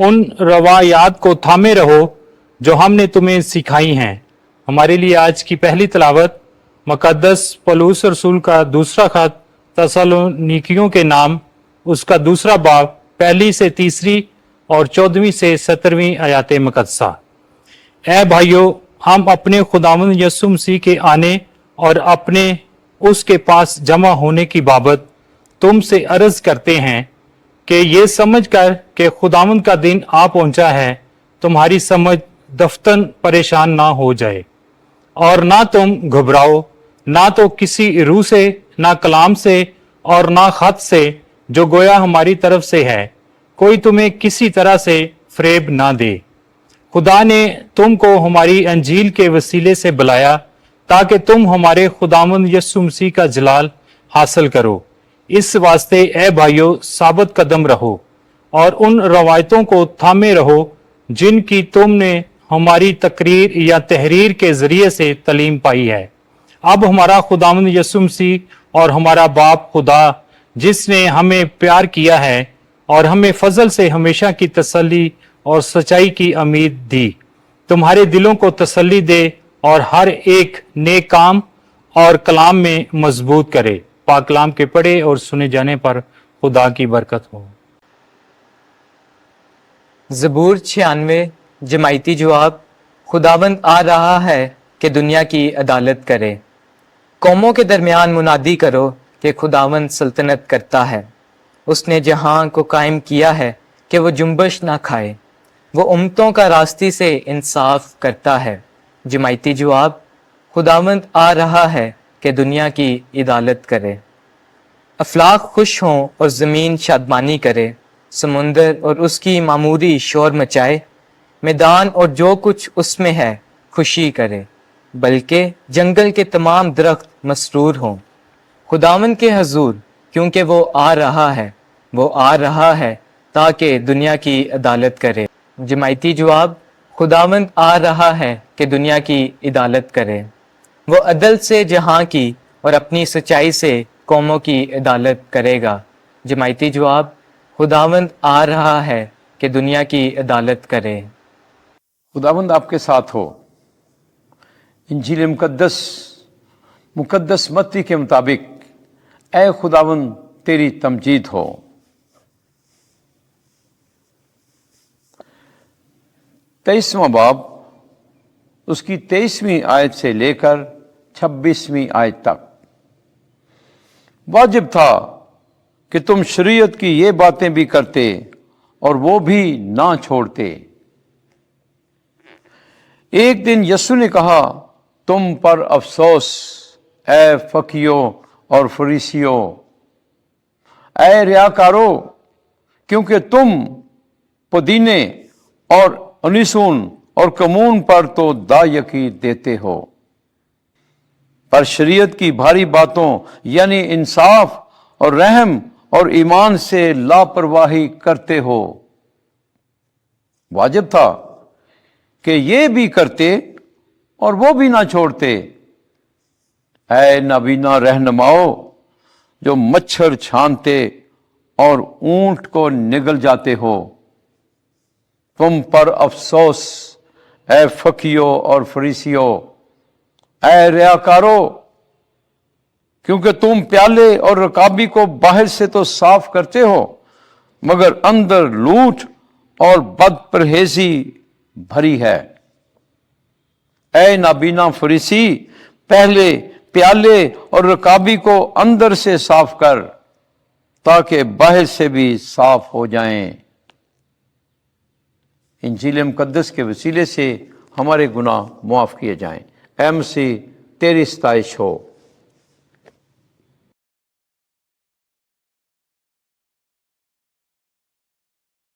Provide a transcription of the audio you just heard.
उन रवायात को थामे रहो जो हमने तुम्हें सिखाई हैं। हमारे लिए आज की पहली तिलावत मुकद्दस पौलुस रसूल का दूसरा खत तसलोनिकियों के नाम, उसका दूसरा बाब, पहली से तीसरी और 14वीं से 17वीं आयात मुकद्दसा। ऐ भाइयों, हम अपने खुदावंद यीशु मसीह के आने और अपने उसके पास जमा होने की बाबत तुमसे अर्ज करते हैं कि ये समझकर कि खुदावंद का दिन आ पहुंचा है, तुम्हारी समझ दफ्तन परेशान ना हो जाए, और ना तुम घबराओ, ना तो किसी रूह से, ना कलाम से, और ना खत से जो गोया हमारी तरफ से है, कोई तुम्हें किसी तरह से फरेब ना दे। खुदा ने तुमको हमारी अंजील के वसीले से बुलाया ताकि तुम हमारे खुदावंद यीशु मसीह का जलाल हासिल करो। इस वास्ते ए भाइयों, साबित कदम रहो और उन रवायतों को थामे रहो जिनकी तुमने हमारी तकरीर या तहरीर के जरिए से तालीम पाई है। अब हमारा खुदावंद यीशु मसीह और हमारा बाप खुदा, जिसने हमें प्यार किया है और हमें फजल से हमेशा की तसल्ली और सच्चाई की उम्मीद दी, तुम्हारे दिलों को तसल्ली दे और हर एक नेक काम और कलाम में मजबूत करे। पाक कलाम के पढ़े और सुने जाने पर खुदा की बरकत हो। ज़बूर 96 जमायती जवाब। खुदावंद आ रहा है कि दुनिया की अदालत करे। कौमों के दरमियान मुनादी करो कि खुदावंद सल्तनत करता है। उसने जहां को कायम किया है कि वो जुम्बश ना खाए। वो उम्मतों का रास्ते से इंसाफ करता है। जमायती जवाब। खुदावंद आ रहा है कि दुनिया की अदालत करे। अफलाक खुश हों और ज़मीन शादमानी करे। समुंदर और उसकी मामूरी शोर मचाए। मैदान और जो कुछ उसमें है खुशी करे, बल्कि जंगल के तमाम दरख्त मसरूर हों खुदावंद के हजूर, क्योंकि वो आ रहा है। वो आ रहा है ताकि दुनिया की अदालत करे। जमायती जवाब। खुदावंद आ रहा है कि दुनिया की अदालत करे। वो अदल से जहां की और अपनी सच्चाई से कौमों की अदालत करेगा। जमायती जवाब। खुदावंद आ रहा है कि दुनिया की अदालत करे। खुदावंद आपके साथ हो। इंजील मुकद्दस मत्ती के मुताबिक ऐ खुदावंद तेरी तमजीद हो। तेईसवां बाब, उसकी 23वीं आयत से लेकर 26वीं आयत तक। वाजिब था कि तुम शरीयत की ये बातें भी करते और वो भी ना छोड़ते। एक दिन यीशु ने कहा, तुम पर अफसोस ऐ फकीयों और फरीसियों, ऐ रियाकारो, क्योंकि तुम पुदीने और अनीसून और कमून पर तो दायकी देते हो, पर शरीयत की भारी बातों यानी इंसाफ और रहम और ईमान से लापरवाही करते हो। वाजिब था कि ये भी करते और वो भी ना छोड़ते। ऐ नबीना रहनुमाओ, जो मच्छर छानते और ऊंट को निगल जाते हो, तुम पर अफसोस ऐ फकीयों और फरीसियों, ऐ रियाकारो, क्योंकि तुम प्याले और रकाबी को बाहर से तो साफ करते हो, मगर अंदर लूट और बदपरहेजी भरी है। ऐ नाबीना फरीसी, पहले प्याले और रकाबी को अंदर से साफ कर, ताकि बाहर से भी साफ हो जाएं। इंजील मुकद्दस के वसीले से हमारे गुनाह मुआफ किए जाएं। ऐ मसीह तेरी सताइश हो।